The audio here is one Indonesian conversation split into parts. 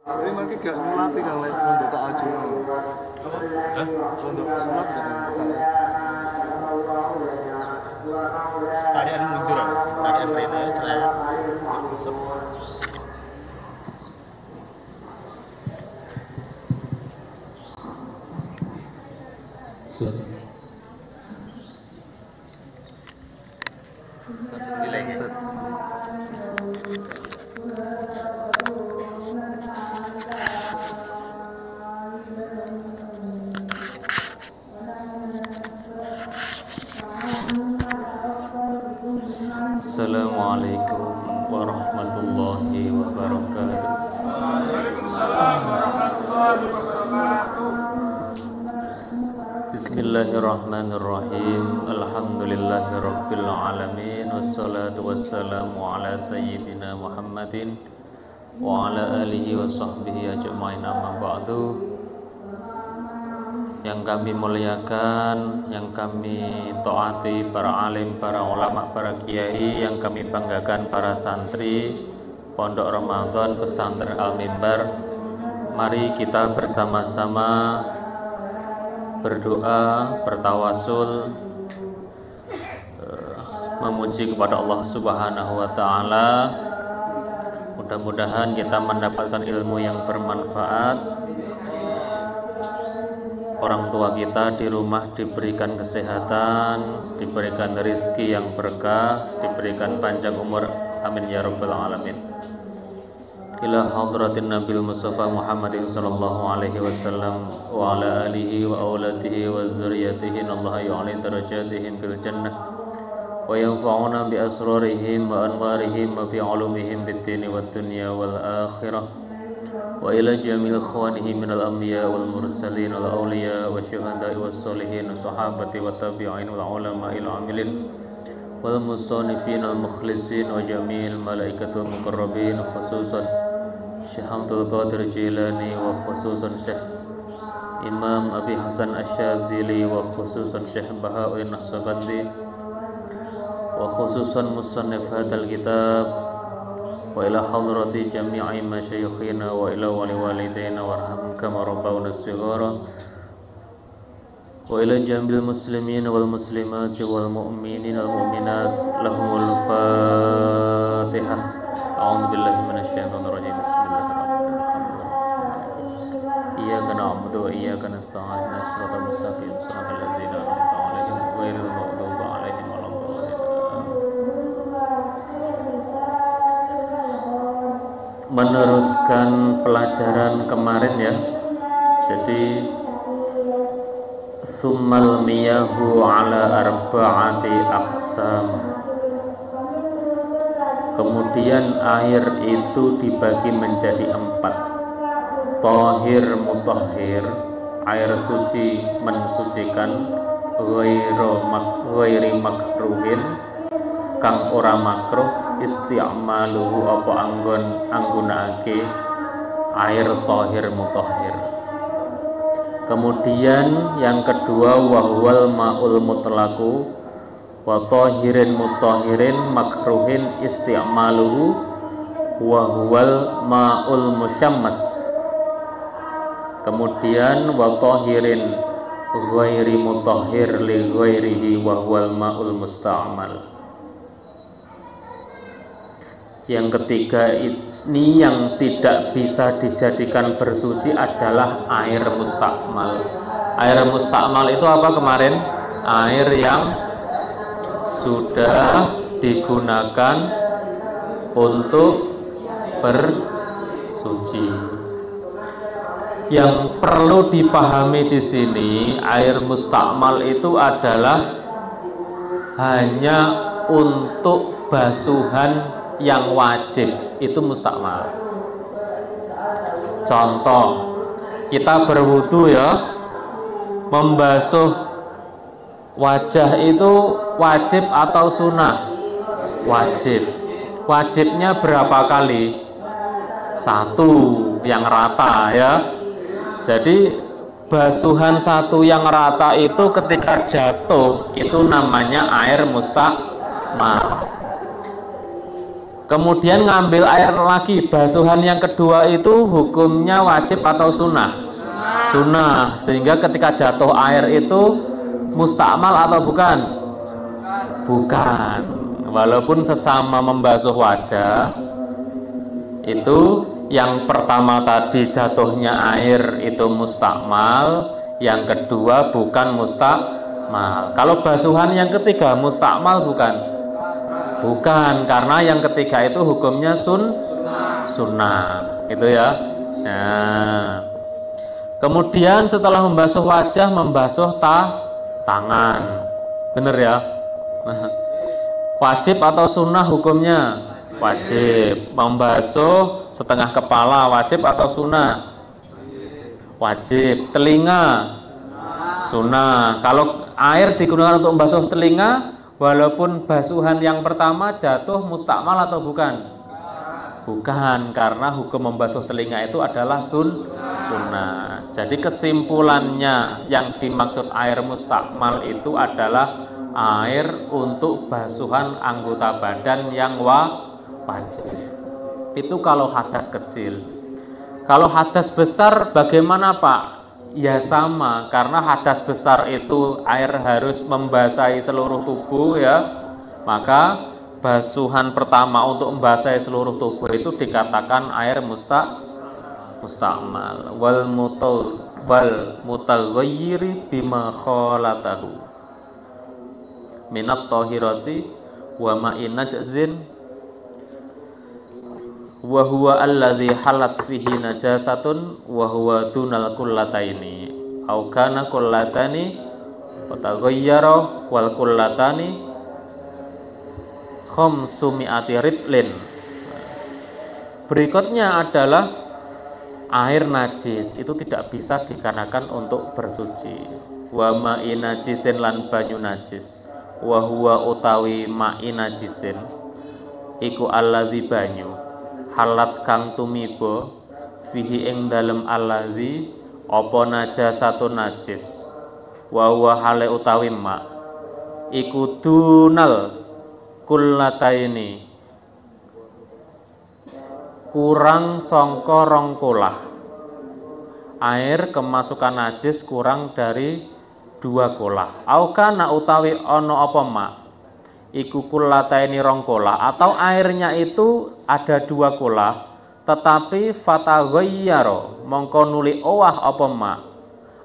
Ini mungkin gak nyulapi kang lek untuk tak aja. Hah? Untuk sulap gak tak. Tarian mundur, tarian Rena celana. Nilai set. Assalamualaikum warahmatullahi wabarakatuh. Waalaikumsalam warahmatullahi wabarakatuh. Bismillahirrahmanirrahim. Alhamdulillahirabbil alamin wassalatu wassalamu ala sayyidina Muhammadin wa ala alihi wa sahbihi ajmain, amma ba'du. Yang kami muliakan, yang kami taati, para alim, para ulama, para kiai, yang kami banggakan, para santri Pondok Ramadan Pesantren Al-Mimbar. Mari kita bersama-sama berdoa, bertawasul, memuji kepada Allah Subhanahu wa taala. Mudah-mudahan kita mendapatkan ilmu yang bermanfaat. Orang tua kita di rumah diberikan kesehatan, diberikan rezeki yang berkah, diberikan panjang umur. Amin ya rabbal alamin. Ila hadratin Nabil Mustafa Muhammadin sallallahu alaihi wasallam wa ala alihi wa auladihi wa zurriyatihi, Allah yu'ali darajatihim fil jannah wa yanfa'una bi asrarihim wa anwarihim wa fi ulumihim bid dini wad dunya wal akhirah. Wa ila jamil khawanihi minal anbiya wal mursalin wal awliya wa syuhada'i was solihin sahabati wa tabi'in wal ulama'il amilin wal musannifin al mukhlisin wa jamil malaikatul muqarrabin, khususan Syekh Abdul Qadir Jilani wa khususan Syekh Imam Abi Hasan Asy-Syadzili wa khususan Syekh Bahauddin Naqsabandi wa khususan musannif hadzal kitab wa ila hadrati jami'i masyayikhina wa ila wali walidaina warham kama rabbawna shighara wa ila jambil muslimin wal muslimat wal mu'minin wal mu'minat lahumul fatihah. A'udzu billahi minasy syaithanir rajim. Bismillahirrahmanirrahim. Iyyaka na'budu wa iyyaka nasta'in. Shiratal mustaqim, shiratal ladzina an'amta 'alaihim ghairil maghdubi 'alaihim waladdallin. Meneruskan pelajaran kemarin ya. Jadi summal miyahu ala arba'ati aqsam. Kemudian air itu dibagi menjadi 4. Tahir mutahhir, air suci mensucikan, ghairi makruhin, kang ora makruh, isti'maluhu apa anggunake air tahir mutahhir. Kemudian yang kedua wahwal ma'ul mutlaqu wa tahirin mutahhirin makruhin isti'maluhu wahwal ma'ul musyammas. Kemudian wa tahirin ghairi mutahhir li ghairihi wahwal ma'ul musta'mal. Yang ketiga ini yang tidak bisa dijadikan bersuci adalah air mustakmal. Air mustakmal itu apa kemarin? Air yang sudah digunakan untuk bersuci. Yang perlu dipahami di sini, air mustakmal itu adalah hanya untuk basuhan yang wajib, itu mustakmal. Contoh, kita berwudu ya, membasuh wajah itu wajib atau sunnah? Wajib. Wajibnya berapa kali? 1 yang rata ya. Jadi basuhan 1 yang rata itu ketika jatuh itu namanya air mustakmal. Kemudian ngambil air lagi, basuhan yang kedua itu hukumnya wajib atau sunnah? Sunnah. Sehingga ketika jatuh air itu mustakmal atau bukan? Bukan. Walaupun sesama membasuh wajah, itu yang pertama tadi jatuhnya air itu mustakmal, yang kedua bukan mustakmal. Kalau basuhan yang ketiga mustakmal bukan? Bukan, karena yang ketiga itu hukumnya sunnah, gitu ya. Nah, kemudian setelah membasuh wajah, membasuh tangan, bener ya. Wajib atau sunnah hukumnya? Wajib. Membasuh setengah kepala wajib atau sunnah? Wajib. Telinga sunnah. Kalau air digunakan untuk membasuh telinga, walaupun basuhan yang pertama jatuh mustakmal atau bukan? Bukan, karena hukum membasuh telinga itu adalah sunnah. Jadi kesimpulannya yang dimaksud air mustakmal itu adalah air untuk basuhan anggota badan yang wajib. Itu kalau hadas kecil. Kalau hadas besar bagaimana Pak? Ya sama, karena hadas besar itu air harus membasahi seluruh tubuh ya. Maka basuhan pertama untuk membasahi seluruh tubuh itu dikatakan air mustakmal. Wal mutaghayyiri bima khalatahu minat tahirati wa ma'in najzin wa huwa alladhi halat fihi najasatun wa huwa dunal kullataini au kana kullatani wa taghayyara wal kullatani khamsumi'ati ritlin. Berikutnya adalah air najis itu tidak bisa dikarenakan untuk bersuci. Wa ma'in najisin lan banyu najis wa huwa utawi ma'in najisin iku alladzi banyu halat kang tumiba fihi ing dalem alladzi apa najasatun najis wa huwa hale utawi ma iku dunal kullataini kurang sangka rong kolah. Air kemasukan najis kurang dari 2 kolah. Au kana utawi ono apa ma iku kullataini rong kolah, atau airnya itu ada 2 kolah tetapi fataghayyara mongko nuli owah apa ma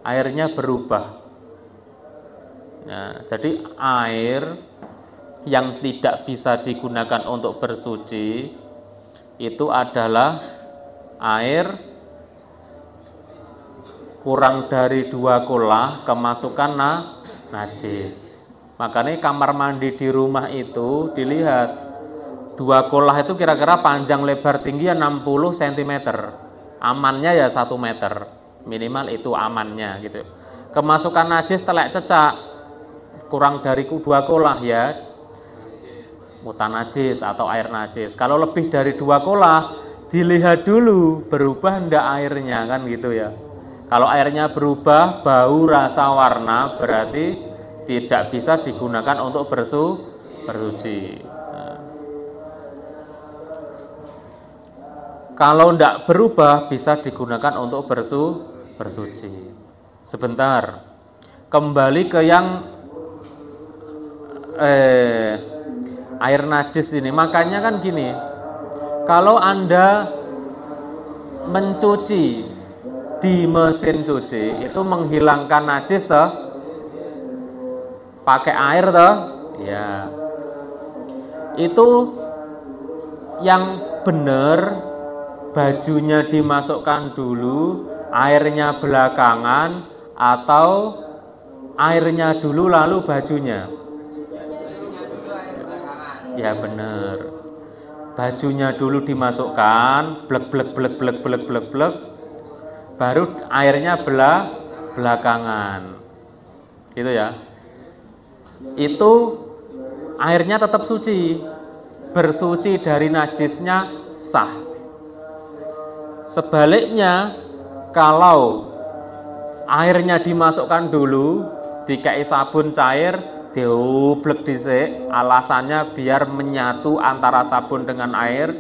airnya berubah. Nah, jadi air yang tidak bisa digunakan untuk bersuci itu adalah air kurang dari 2 kolah kemasukan najis. Makanya kamar mandi di rumah itu dilihat 2 kolah itu kira-kira panjang lebar tinggi 60 cm, amannya ya 1 meter minimal, itu amannya gitu. Kemasukan najis telek cecak kurang dari 2 kolah ya mutan najis atau air najis. Kalau lebih dari 2 kolah dilihat dulu berubah ndak airnya, kan gitu ya. Kalau airnya berubah bau, rasa, warna, berarti tidak bisa digunakan untuk bersuci. Nah, kalau ndak berubah bisa digunakan untuk bersuci. Sebentar, kembali ke yang air najis ini. Makanya kan gini, kalau Anda mencuci di mesin cuci itu menghilangkan najis toh, pakai air toh, ya itu yang benar bajunya dimasukkan dulu, airnya belakangan, atau airnya dulu lalu bajunya? Ya benar, bajunya dulu dimasukkan, blek blek blek blek blek blek blek, baru airnya belakangan, gitu ya. Itu airnya tetap suci, bersuci dari najisnya sah. Sebaliknya, kalau airnya dimasukkan dulu, dikai sabun cair, Diublek dhisik, alasannya biar menyatu antara sabun dengan air.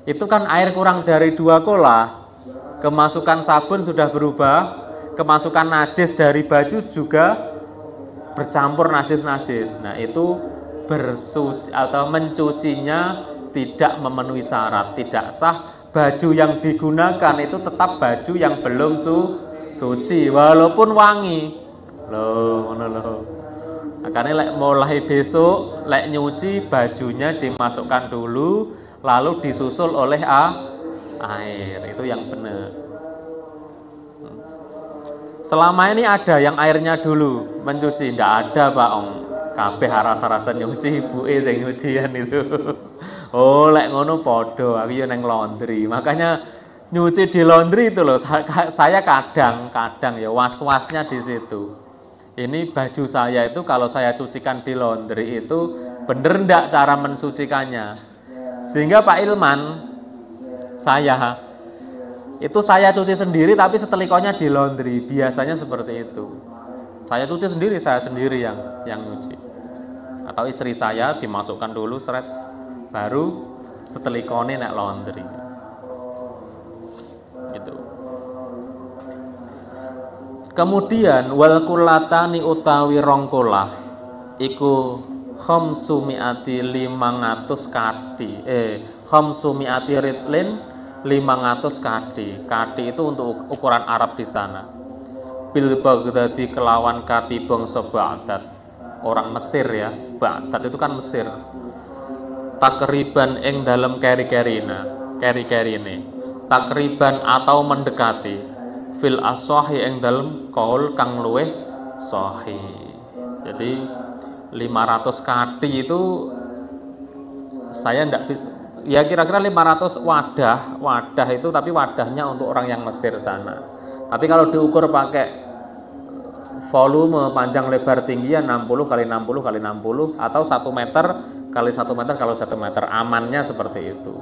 Itu kan air kurang dari 2 kola. Kemasukan sabun sudah berubah, kemasukan najis dari baju juga bercampur najis-najis. Nah, itu bersuci atau mencucinya tidak memenuhi syarat, tidak sah. Baju yang digunakan itu tetap baju yang belum suci walaupun wangi. Loh, ngono lho. Makanya mulai besok nyuci bajunya dimasukkan dulu lalu disusul oleh air. Itu yang benar. Selama ini ada yang airnya dulu mencuci, ndak ada Pak Ong. Kabeh rasa-rasa nyuci ibuke sing nyucian itu. Oh, lek ngono padha, aku yo nang laundry. Makanya nyuci di laundry itu loh, saya kadang-kadang ya was-wasnya di situ. Ini baju saya itu kalau saya cucikan di laundry itu bener ndak cara mensucikannya. Sehingga Pak Ilman, saya cuci sendiri tapi setelikonya di laundry. Biasanya seperti itu. Saya cuci sendiri, saya sendiri yang nyuci. Atau istri saya dimasukkan dulu seret, baru setelikone nek laundry. Gitu. Kemudian wal kulatani utawi rongkolah iku khamsumiati 500 kati. Khamsumiati ritlin 500 kati. Kati itu untuk ukuran Arab di sana. Bil Baghdadi kelawan kati bangsa Baghdad. Orang Mesir ya. Baghdad itu kan Mesir. Takriban ing dalam keri-kerine. Takriban atau mendekati. Fil as-sahih ing dalam kaul kang luweh sahih. Jadi 500 kati itu saya ndak bisa, ya kira-kira 500 wadah itu, tapi wadahnya untuk orang yang Mesir sana. Tapi kalau diukur pakai volume panjang lebar tinggi ya 60 kali 60 kali 60 atau 1 meter kali 1 meter kalau 1 meter, amannya seperti itu.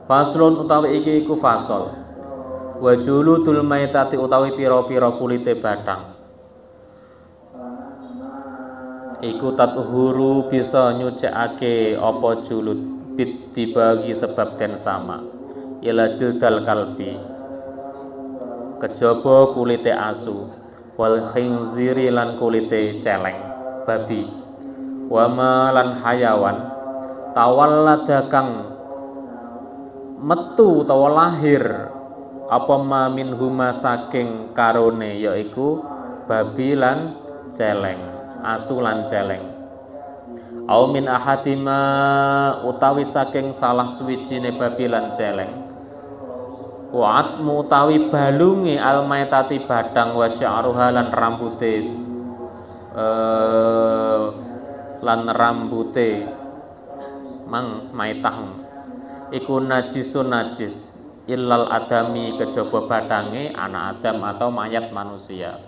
Faslun utawi iki iku fasol. Wa juludul maitati utawi pira-pira kulite bathang. Iku tatuhuru bisa nyucikake apa julud bit dibagi sebab den sama. Ila jildal kalbi. Kejaba kulite asu, wal khinziri lan kulite celeng, babi. Wa ma lan hayawan tawallada kang metu utawa lahir apa ma min huma saking karone yaiku babi lan celeng, asu lan celeng. Au min ahadima utawi saking salah suwijine babi lan celeng. Wa'at mutawi balungi almaitati badang wa sya'ruha lan rambute mang maitah iku najisun najis illal adami kejaba badange anak Adam atau mayat manusia.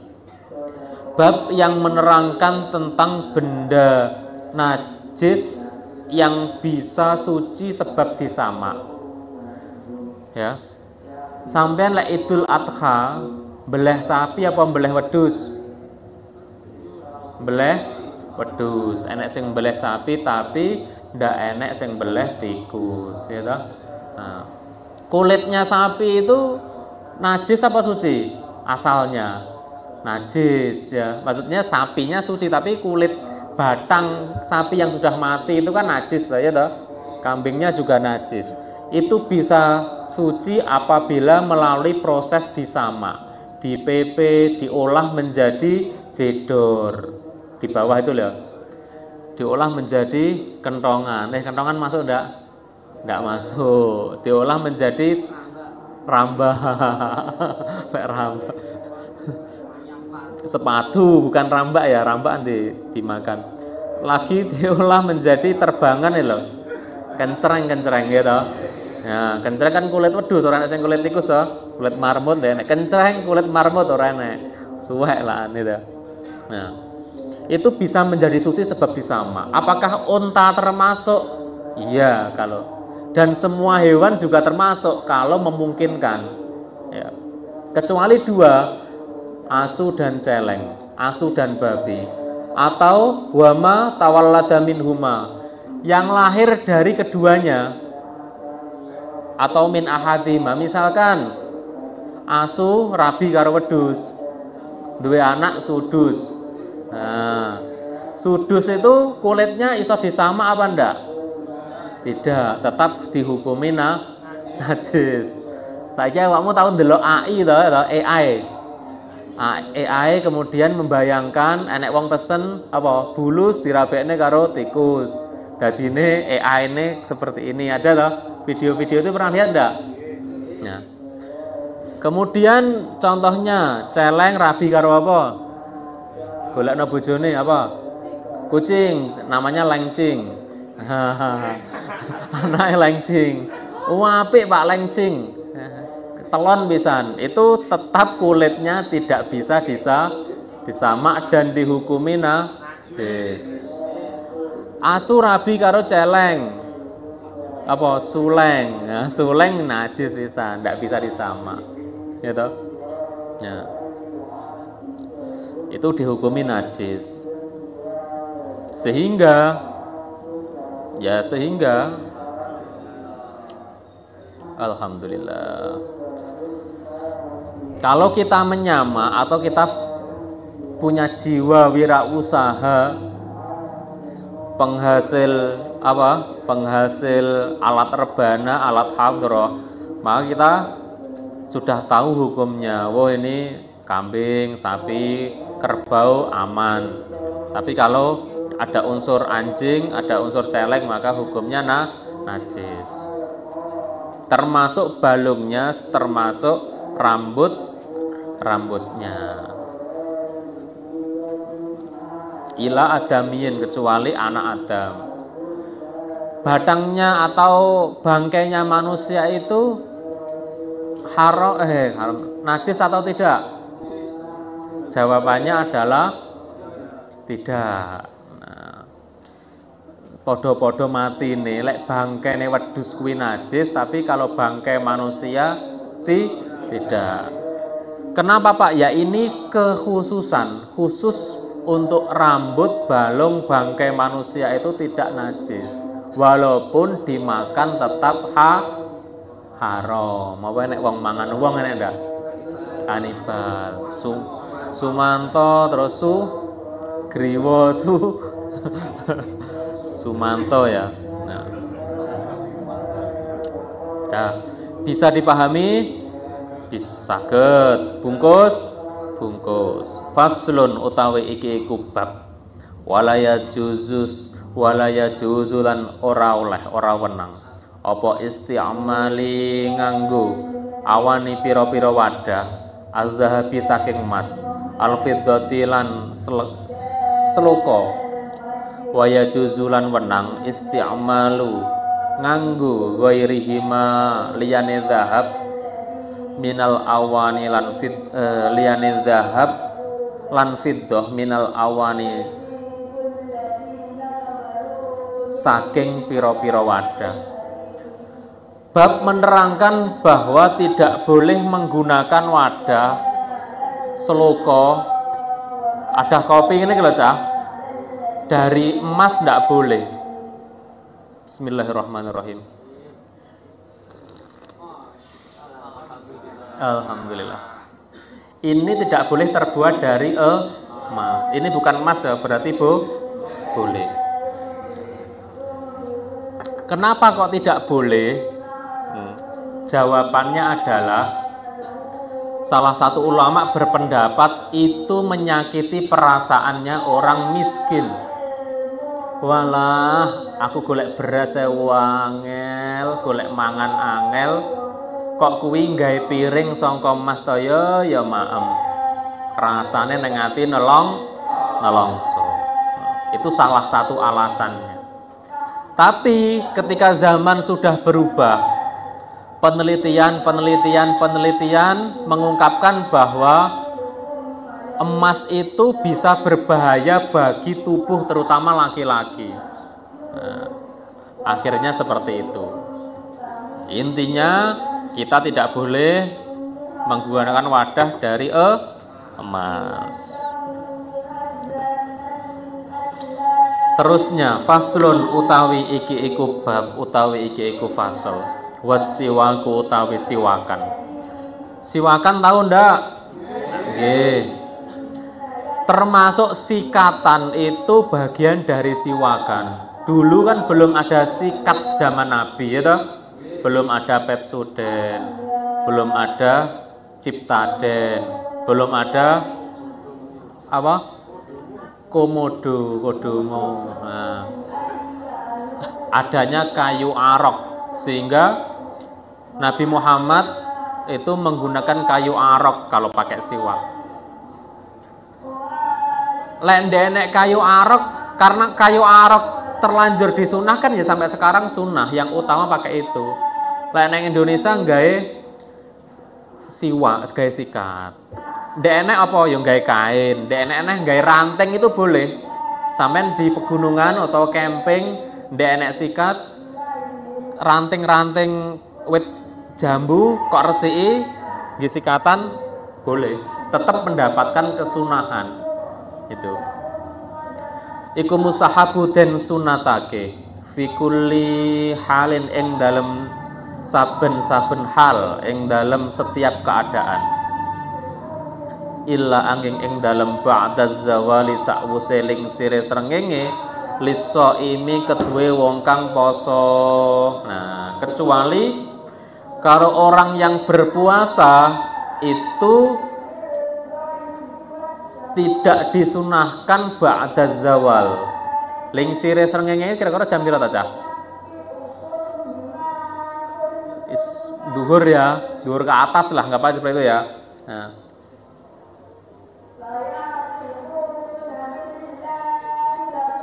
Bab yang menerangkan tentang benda najis yang bisa suci sebab disama. Ya. Sampeyan lek Idul Adha beleh sapi apa beleh wedhus? Beleh wedhus. Enek sing beleh sapi tapi ndak enek sing beleh tikus, ya toh? Nah, kulitnya sapi itu najis apa suci? Asalnya najis ya. Maksudnya sapinya suci tapi kulit batang sapi yang sudah mati itu kan najis ya toh. Kambingnya juga najis. Itu bisa suci apabila melalui proses disama, dipepé, diolah menjadi jedor. Di bawah itu loh. Diolah menjadi kentongan. Kentongan masuk enggak? Enggak masuk. Diolah menjadi rambah. Rambah. Sepatu bukan rambak ya, rambak dimakan. Lagi diolah menjadi terbangan ya loh. Kencreng gitu. Ya, kencreng kan kulit wedhus, ora enek sing kulit tikus to. Kulit marmut ya enek. Kencreng kulit marmut ora enek. Suwek lah itu. Nah, itu bisa menjadi suci sebab disama. Apakah unta termasuk? Iya, kalau. Dan semua hewan juga termasuk kalau memungkinkan. Ya. Kecuali 2, asu dan celeng, asu dan babi. atau wama tawallada minhuma, yang lahir dari keduanya, atau min ahadima. Misalkan asu rabi karo wedhus, duwe anak sudus. Nah, sudus itu kulitnya iso disama apa ndak? Tidak, tetap dihukumi najis. Saiki awakmu tahu ndelok AI to, AI. AI kemudian membayangkan enek wong pesen apa bulus dirabekne karo tikus. Dadine AI ini seperti ini, ada loh video-video itu, pernah lihat enggak? Nah. Kemudian contohnya celeng rabi karo apa? Golekno bojone apa? Kucing, namanya lengcing. Anake lengcing. Apik Pak lengcing. Telon pisan. Itu tetap kulitnya tidak bisa disamak dan dihukumi najis. Asu rabi karo celeng. Apa? Suleng. Ya, suleng najis pisan, tidak bisa disamak. Gitu. Ya. Itu dihukumi najis. Sehingga alhamdulillah, kalau kita menyama atau kita punya jiwa wirausaha, penghasil alat rebana, alat hadroh, maka kita sudah tahu hukumnya. Wah, ini kambing, sapi, kerbau aman. Tapi kalau ada unsur anjing, ada unsur celeng, maka hukumnya najis. Termasuk balungnya, termasuk rambutnya. Ila adamiyin, kecuali anak Adam. Batangnya atau bangkainya manusia itu haram, najis atau tidak? Jawabannya adalah tidak. Podo-podo mati nih, lek bangkai nih wedhus kuwi najis, tapi kalau bangkai manusia tidak. Kenapa Pak? Ya ini khusus untuk rambut, balung, bangkai manusia itu tidak najis, walaupun dimakan tetap haram. Apa nek wong mangan wong enek ndak? Kanibal. Sumanto terus Griwo Sumanto ya. Nah, bisa dipahami? Bisa saged bungkus. Faslun utawi iki iku bab walaya juzulan ora oleh, ora wenang apa isti'mali nganggo awani pira-pira wadah azhabi saking emas alfiddati lan seluka waya juzulan wenang isti'malu nganggo ghairihima liyane zahab minal awani lan liyane zahab lan fiddah minal awani saking pira-pira wadah. Bab menerangkan bahwa tidak boleh menggunakan wadah seloko, ada kopi ini kalau cah dari emas tidak boleh. Bismillahirrahmanirrahim. Alhamdulillah. Ini tidak boleh terbuat dari emas. Ini bukan emas ya, berarti boleh. Kenapa kok tidak boleh? Jawabannya adalah salah satu ulama berpendapat itu menyakiti perasaannya orang miskin. Walah, aku golek beras angel, golek mangan angel, kok kuwi nggawe piring sangka emas to ya maem. Rasane ning ati nelongso. Itu salah satu alasannya. Tapi ketika zaman sudah berubah, penelitian mengungkapkan bahwa emas itu bisa berbahaya bagi tubuh terutama laki-laki. Nah, akhirnya seperti itu. Intinya kita tidak boleh menggunakan wadah dari emas. Terusnya faslun utawi iki iku bab utawi iki iku fasal. Wasiwaku utawi siwakan. Siwakan tahu ndak? Nggih. Termasuk sikatan itu bagian dari siwakan. Dulu kan belum ada sikat zaman Nabi ya toh? Belum ada Pepsodent, belum ada Ciptaden, belum ada apa? Komodo. Nah, adanya kayu arok sehingga Nabi Muhammad itu menggunakan kayu arok kalau pakai siwak. Lek enek kayu arok, karena kayu arok terlanjur disunahkan ya sampai sekarang sunnah, yang utama pakai itu. Lek neng Indonesia nggae siwak, nggae sikat. Ndek enek apa yang gawe kain, ndek enek gawe ranting itu boleh. Sampeyan di pegunungan atau camping, ndek enek sikat, ranting-ranting wit jambu kok resiki nggih sikatan boleh. Tetap mendapatkan kesunahan. Itu. Iku mustahabu den sunatake fi kulli halin ing dalem saben-saben hal, ing dalem setiap keadaan. Illa angin ing dalem ba'daz zawali sakwuse lingsire srengenge lisaimi kedue wong kang poso. Nah, kecuali karo orang yang berpuasa itu tidak disunahkan ba'daz zawal. Lingsire srengenge kira-kira jam pira ta, Cah? Duhur ya, duhur ke atas lah, nggak apa seperti itu ya. Nah.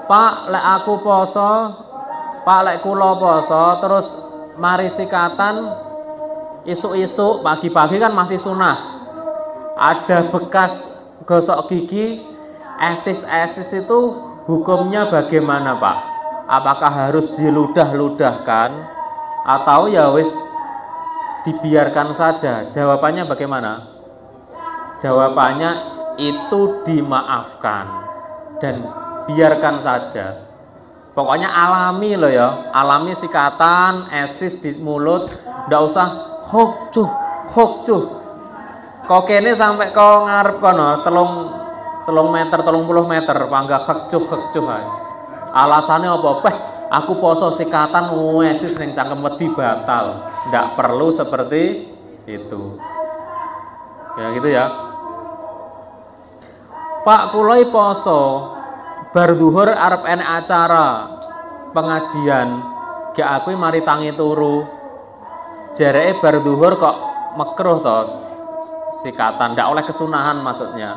Pak, lek aku poso, Pak lek kula poso, terus mari sikatan isuk-isuk pagi-pagi kan masih sunah. Ada bekas gosok gigi, esis-esis itu hukumnya bagaimana, Pak? Apakah harus diludah-ludahkan atau ya wis dibiarkan saja? Jawabannya bagaimana? Jawabannya itu dimaafkan dan biarkan saja. Pokoknya alami loh ya, alami sikatan, esis di mulut, ndak usah hokcuh. Kok kene sampai kau ngarep kono 30 meter, 30 meter, pangga hekcuh ae. Alasannya apa? Aku poso sikatan esis ning cangkem wedi batal. Ndak perlu seperti itu. Ya gitu ya. Pak kuloi poso bar zuhur arep enek acara pengajian, gak aku mari tangi turu. Jareke bar zuhur kok makruh to sikatan, ndak oleh kesunahan maksudnya.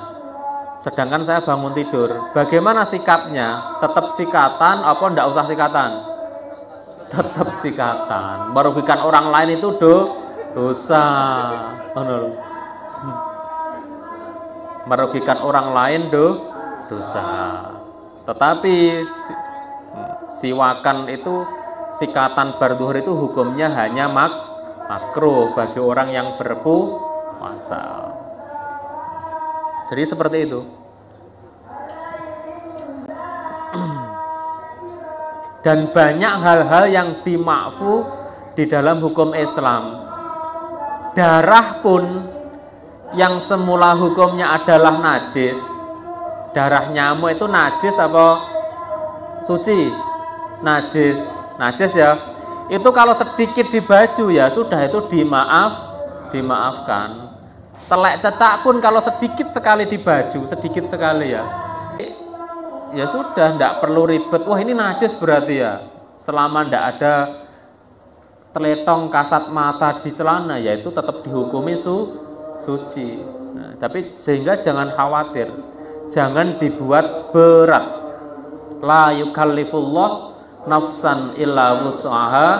Sedangkan saya bangun tidur. Bagaimana sikapnya? Tetap sikatan apa ndak usah sikatan? Tetap sikatan. Merugikan orang lain itu dosa. Merugikan orang lain dosa. Tetapi siwakan itu, sikatan berduhur itu hukumnya hanya makruh bagi orang yang berpuasa. Jadi seperti itu. Dan banyak hal-hal yang dimakfu di dalam hukum Islam. Darah pun yang semula hukumnya adalah najis. Darah nyamuk itu najis apa suci? Najis ya. Itu kalau sedikit di baju ya sudah, itu dimaafkan. Telek cecak pun kalau sedikit sekali di baju, sedikit sekali ya. Ya sudah, ndak perlu ribet. Wah ini najis berarti ya. Selama ndak ada teletong kasat mata di celana, ya itu tetap dihukumi suci. Nah, tapi sehingga jangan khawatir. Jangan dibuat berat. La yukallifullah nafsan illa wus'aha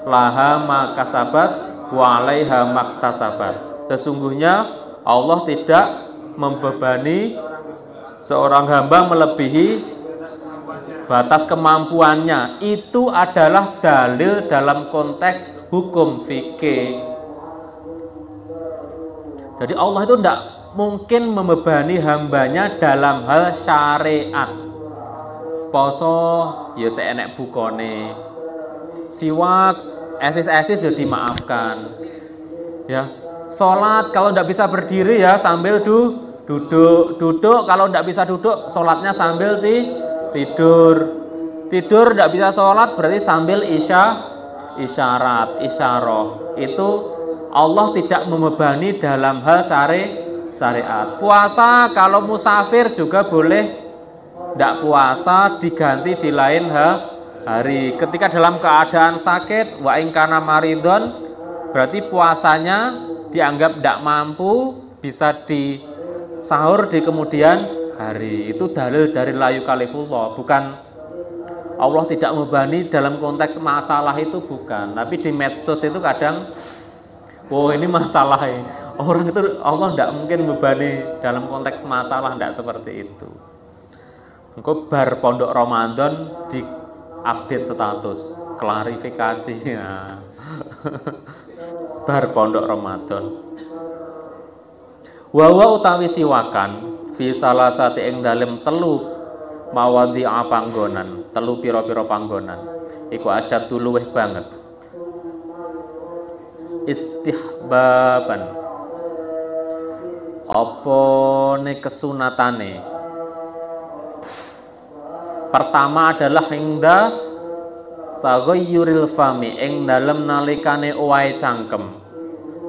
laha ma kasabat wa 'alaiha maktasabat. Sesungguhnya Allah tidak membebani seorang hamba melebihi batas kemampuannya. Itu adalah dalil dalam konteks hukum fikih. Jadi Allah itu tidak mungkin membebani hambanya dalam hal syariat. poso ya seenek bukone. Siwak esis-esis ya dimaafkan. Ya. Salat kalau tidak bisa berdiri ya sambil duduk kalau tidak bisa duduk salatnya sambil tidur tidak bisa salat berarti sambil isyarah. Itu Allah tidak membebani dalam hal syariat. Puasa kalau musafir juga boleh tidak puasa, diganti di lain hari. Ketika dalam keadaan sakit, wa in kana maridon, berarti puasanya dianggap tidak mampu, bisa di sahur di kemudian hari. Itu dalil dari la yukallifullah, bukan Allah tidak membebani dalam konteks masalah itu, bukan. Tapi di medsos itu kadang ini masalah ya. Orang itu Allah tidak mungkin membebani dalam konteks masalah, tidak seperti itu. Engko bar pondok Ramadan di update status, klarifikasinya. Bar pondok Ramadan. Wawa utawi siwakan fi salasati ing dalem telu mawadhi'a panggonan, telu pira-pira panggonan. Iku asyaddu luweh banget. Istihbaban. Apa ne kesunatane? Pertama adalah hingga saghayyuril fami ing dalem nalikane owahe cangkem.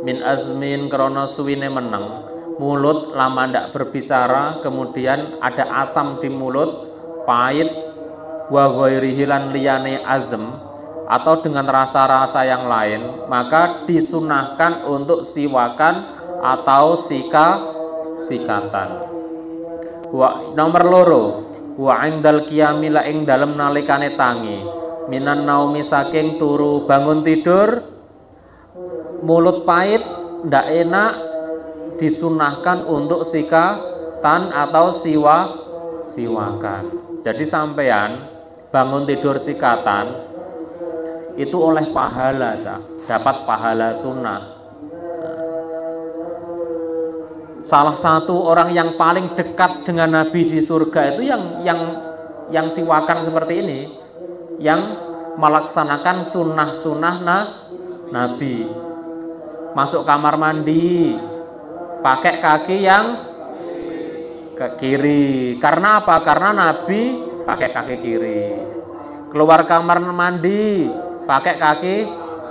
Min azmin krana suwine meneng. Mulut lama ndak berbicara, kemudian ada asam di mulut, pahit, wa ghairihi lan liyane azm, atau dengan rasa-rasa yang lain, maka disunahkan untuk siwakan atau sikatan. Nomor loro, wa indal qiyami la ing dalem nalikane tangi, minan naumi saking turu bangun tidur, mulut pahit ndak enak, disunahkan untuk sikatan atau siwakan. Jadi sampean bangun tidur sikatan itu oleh pahala, dapat pahala sunnah. Salah satu orang yang paling dekat dengan Nabi di surga itu yang siwakan seperti ini, yang melaksanakan sunnah-sunnah Nabi. Masuk kamar mandi pakai kaki yang ke kiri. Karena apa? Karena Nabi pakai kaki kiri. Keluar kamar mandi pakai kaki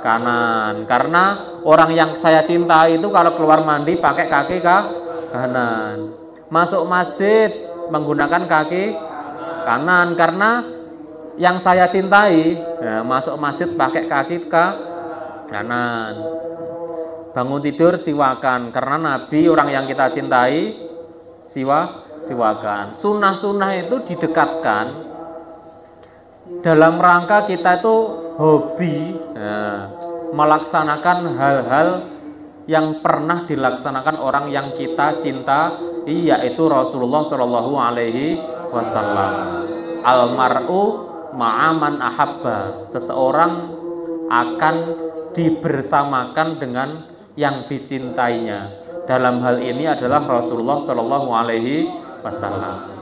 kanan. Karena orang yang saya cintai itu kalau keluar mandi pakai kaki kanan. Masuk masjid menggunakan kaki kanan. Karena yang saya cintai masuk masjid pakai kaki kanan. Bangun tidur siwakan, karena Nabi orang yang kita cintai siwakan. Sunnah-sunnah itu didekatkan dalam rangka kita itu hobi melaksanakan hal-hal yang pernah dilaksanakan orang yang kita cinta, yaitu Rasulullah Shallallahu Alaihi Wasallam. Almar'u ma'aman ahabba, seseorang akan dibersamakan dengan yang dicintainya. Dalam hal ini adalah Rasulullah Shallallahu Alaihi Wasallam.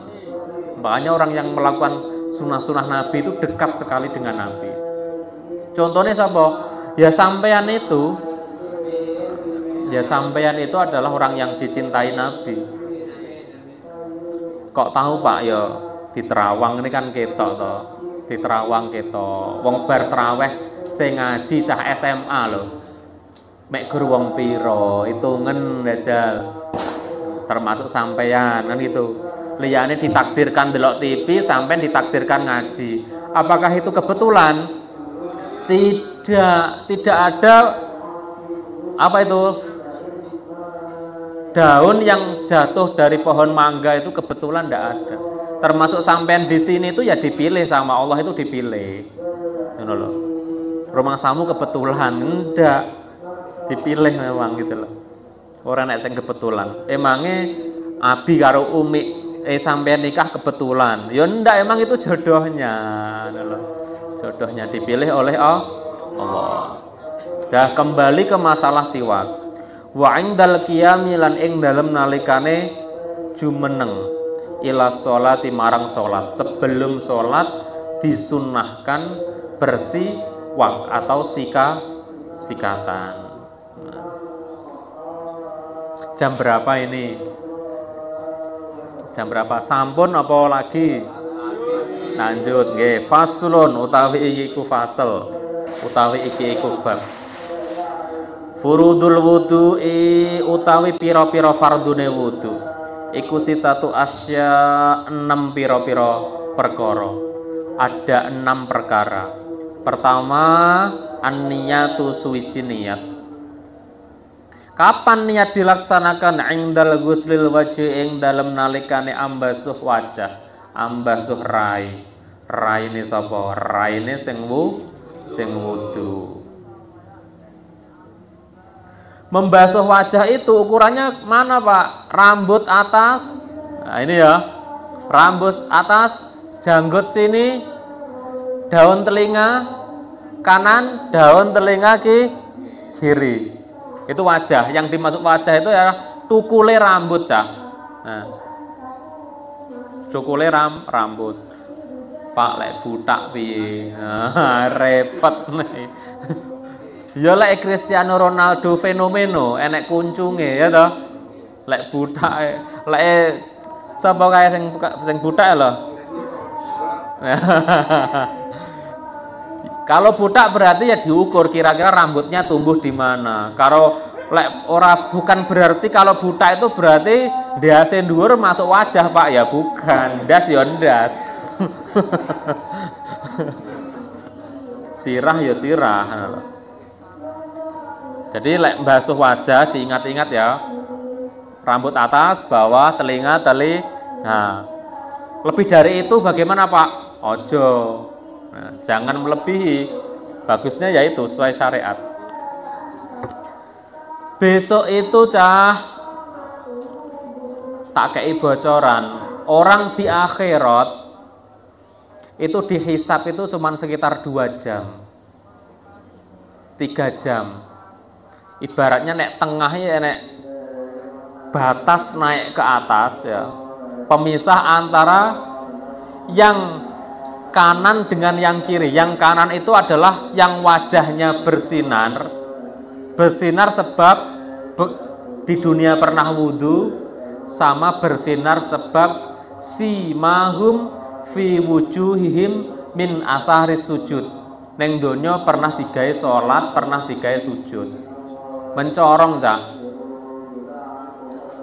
Makanya orang yang melakukan sunnah-sunnah Nabi itu dekat sekali dengan Nabi. Contohnya siapa? Ya sampean itu adalah orang yang dicintai Nabi. Kok tahu Pak? Ya di Terawang ini kan ketok toh. Di Terawang ketok. Wong bar traweh sing ngaji cah SMA loh. Mek guru wong piro, hitungan aja, termasuk sampean kan gitu. Liyane ditakdirkan delok TV, sampean ditakdirkan ngaji. Apakah itu kebetulan? Tidak ada apa itu daun yang jatuh dari pohon mangga itu kebetulan tidak ada. Termasuk sampean di sini itu ya dipilih sama Allah, itu dipilih. Ngono loh. Rumah samu kebetulan enggak, dipilih memang gitu loh. Orang nek sing kebetulan. Emangnya Abi karo Umi sampean nikah kebetulan. Ya ndak, emang itu jodohnya. Loh. Jodohnya dipilih oleh Allah. Dah kembali ke masalah siwak. Wa indal qiyami lan ing dalem nalikane jumeneng. ila sholati marang sholat. Sebelum sholat disunnahkan bersiwak atau sikatan. Jam berapa ini? Jam berapa? Sampun apa lagi? Lanjut nggih. Faslun utawi iki iku fasal, utawi iki iku bab. Furudul wudu'i utawi pira-pira fardune wudu. Iku sitatu asya 6 pira-pira perkara. Ada 6 perkara. Pertama, an-niyatu suwiji niat. Kapan niat dilaksanakan? Indal ghuslil wajhi, ing dalem nalikane ambasuh wajah, ambasuh rai. Raine sapa? Raine sing wudu. Membasuh wajah itu ukurannya mana, Pak? Rambut atas. Nah, ini ya. Rambut atas, janggut sini, daun telinga kanan, daun telinga kiri. Itu wajah. Yang dimasuk wajah itu ya tukule rambut, Cah. Nah. Tukule rambut. Pak lek butak piye? Nah, repot nih. Ya lek Cristiano Ronaldo fenomeno enek kuncunge ya toh. Lek butak lek sapa kae sing butak lho. Kalau butak berarti ya diukur kira-kira rambutnya tumbuh di mana. Kalau lek ora bukan berarti kalau butak itu berarti ndase dhuwur masuk wajah, Pak, ya bukan. Ndas ya ndas. Sirah ya sirah. Jadi lek basuh wajah diingat-ingat ya. Rambut atas, bawah, telinga. Nah, lebih dari itu bagaimana, Pak? Ojo. Nah, jangan melebihi. Bagusnya yaitu sesuai syariat. Besok itu, Cah, tak kei bocoran. Orang di akhirat itu dihisap itu cuma sekitar 2 jam. 3 jam. Ibaratnya nek tengahnya nek batas naik ke atas ya. Pemisah antara yang kanan dengan yang kiri. Yang kanan itu adalah yang wajahnya bersinar. Bersinar sebab di dunia pernah wudu, sama bersinar sebab simahum fi wujuhihim min athari sujud. Neng donya pernah digawe salat, pernah digawe sujud. Mencorong, Cak.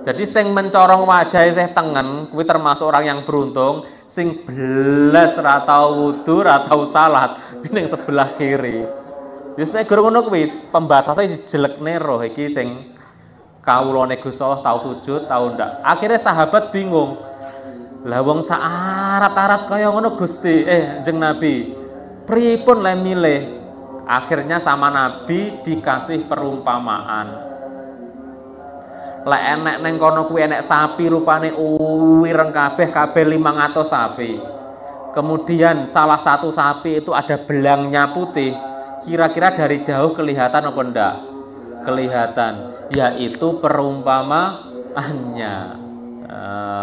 Jadi sing mencorong wajah isih tengen kuwi termasuk orang yang beruntung. Sing belas ra tau wudu, ra tau salat ning sebelah kiri. Wis nek guru ngono kuwi pembatasnya dijelekne roh iki sing kawulane Gusti Allah tau sujud, tau ndak. Akhirnya sahabat bingung. Lah wong sak arat-arat kaya ngono Gusti, Jeng Nabi. Pripun le milih? Akhirnya sama Nabi dikasih perumpamaan. Lek enek neng kono kuwi enek sapi rupane wireng kabeh 500 sapi. Kemudian salah satu sapi itu ada belangnya putih. Kira-kira dari jauh kelihatan apa enggak? Kelihatan. Yaitu perumpamaannya.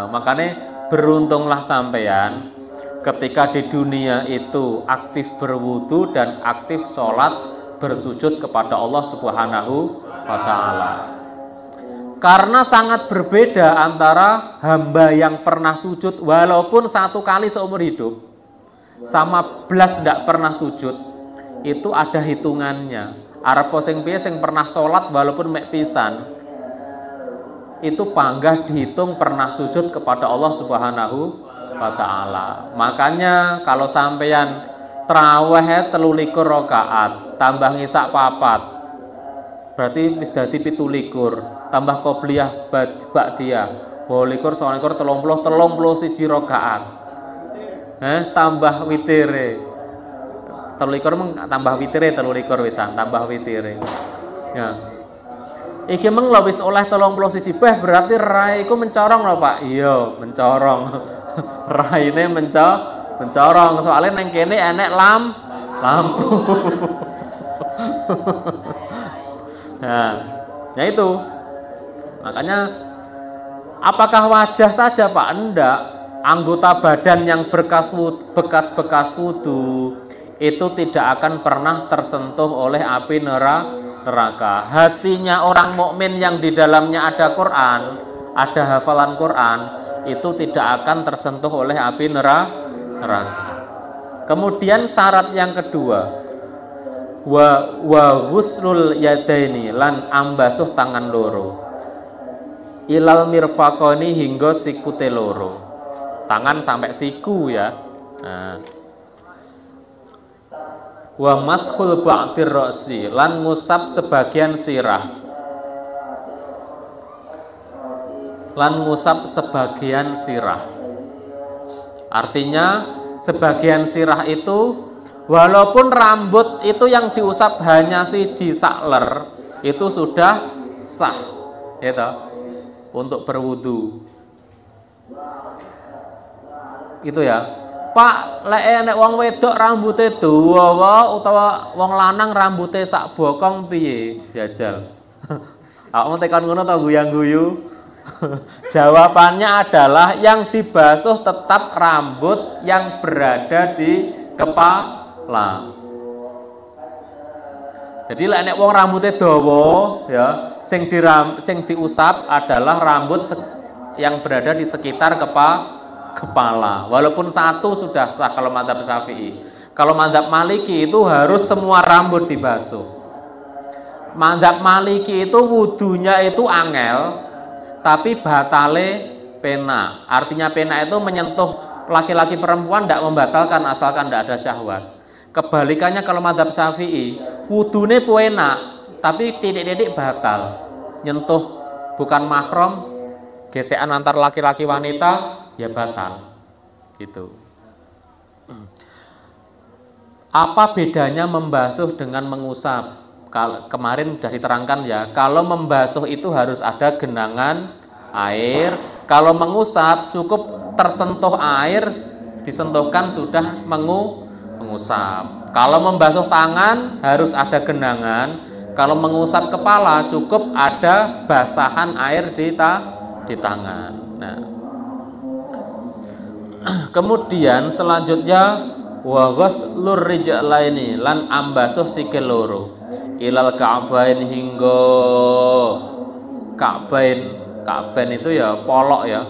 Makanya beruntunglah sampean ketika di dunia itu aktif berwudu dan aktif sholat bersujud kepada Allah Subhanahu wa Ta'ala. Karena sangat berbeda antara hamba yang pernah sujud walaupun 1 kali seumur hidup sama belas tidak pernah sujud. Itu ada hitungannya. Arep sing piye sing pernah sholat walaupun mek pisan itu panggah dihitung pernah sujud kepada Allah Subhanahu wa Ta'ala. Makanya kalau sampeyan traweh 23 rakaat tambah ngisak 4 berarti wis dadi 17 tambah qobliyah ba'diyah 22 30 rakaat. Tambah witire 23 tambah witire 23 wisan tambah witire. Ya. Iki meng lho wis oleh 31 berarti rai iku mencorong lho, Pak. Iya, mencorong. Raine mencorong soalnya neng kene enek lampu. Nah, ya itu. Makanya apakah wajah saja, Pak? Enggak. anggota badan yang bekas-bekas wudu itu tidak akan pernah tersentuh oleh api neraka. Hatinya orang mukmin yang di dalamnya ada Quran, ada hafalan Quran, itu tidak akan tersentuh oleh api neraka. Kemudian syarat yang kedua, wa ghuslul yadaini, lan ambasuh tangan loro, ilal mirfaqoni, hingga sikute loro, tangan sampai siku ya. Nah, wa mashul ba'dir ra'si, lan ngusap sebagian sirah, artinya sebagian sirah itu walaupun rambut itu yang diusap hanya siji sakler, itu sudah sah gitu untuk berwudu. Itu ya. Pak, lek nek wong wedok rambute dawa utawa wong lanang rambute sak bokong piye? Jajal. Aku tekan ngono ta guyang-guyu. Jawabannya adalah yang dibasuh tetap rambut yang berada di kepala. Jadi lek nek wong rambute dawa ya, sing diusap adalah rambut yang berada di sekitar kepala. Walaupun satu sudah sah kalau mazhab Syafi'i. Kalau mazhab Maliki itu harus semua rambut dibasuh. Mazhab Maliki itu wudunya itu angel, tapi batale pena. Artinya pena itu menyentuh laki-laki perempuan tidak membatalkan asalkan tidak ada syahwat. Kebalikannya kalau mazhab Syafi'i, wudune pena, tapi titik-titik batal. Nyentuh bukan mahram, gesekan antar laki-laki wanita, ya batal gitu. Apa bedanya membasuh dengan mengusap? Kemarin sudah diterangkan ya, kalau membasuh itu harus ada genangan air, kalau mengusap cukup tersentuh air, disentuhkan sudah mengusap. Kalau membasuh tangan harus ada genangan, kalau mengusap kepala cukup ada basahan air di tangan. Nah, kemudian selanjutnya wa ghuslur rijlaini, lan ambasuh sikil loro, ilal ka'bain, hingga ka'bain itu ya polok ya.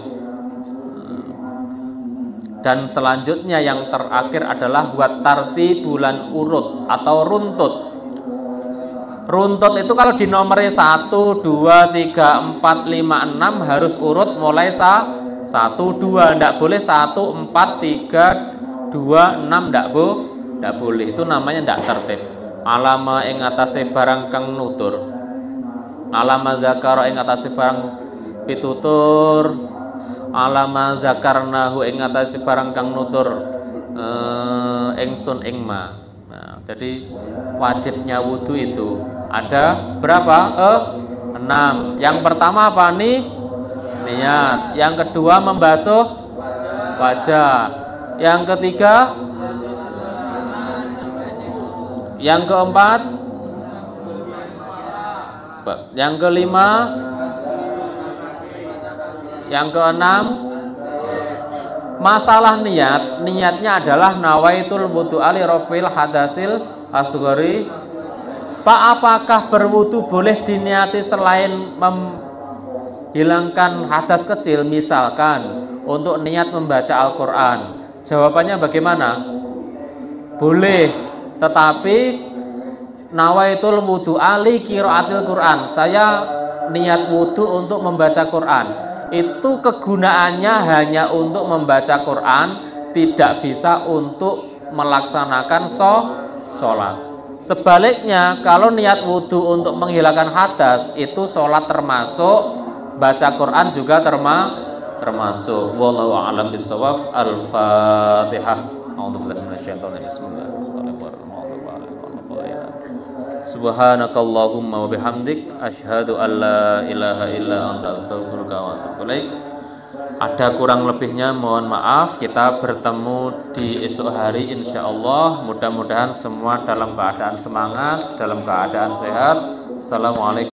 Dan selanjutnya yang terakhir adalah wat tartibulan urut atau runtut. Runtut itu kalau di nomornya 1, 2, 3, 4, 5, 6 harus urut mulai 1, 2, tidak boleh 1, 4, 3, 2, 6, tidak boleh. Itu namanya tidak tertib. Alama ing atase barang kang nutur, alama zakara ing atase barang pitutur, alama zakarnahu ing atase barang kang nutur ingsun ing ma. Nah, jadi wajibnya wudu itu ada berapa? 6. Yang pertama apa nih? Niat. Yang kedua membasuh wajah. Yang ketiga, yang keempat, yang kelima, yang keenam, masalah niatnya adalah nawaitul wudu ali rafil hadasil asghari. Pak, apakah berwudu boleh diniati selain menghilangkan hadas kecil, misalkan untuk niat membaca Al-Quran? Jawabannya bagaimana? Boleh, tetapi nawaitul wudu ali qiraatil Quran, saya niat wudu untuk membaca Quran. Itu kegunaannya hanya untuk membaca Quran, tidak bisa untuk melaksanakan sholat. Sebaliknya, kalau niat wudu untuk menghilangkan hadas, itu sholat termasuk, baca Quran juga termasuk. Wallahu a'lam bishawab. Al-Fatihah. A'udzubillahi minasyaitonir rajim. Bismillahirrahmanirrahim. Subhanakallahumma wa bihamdik asyhadu an la ilaha illa anta astaghfiruka wa atubu ilaik. Ada kurang lebihnya mohon maaf. Kita bertemu di esok hari insyaallah. Mudah-mudahan semua dalam keadaan semangat, dalam keadaan sehat. Assalamualaikum.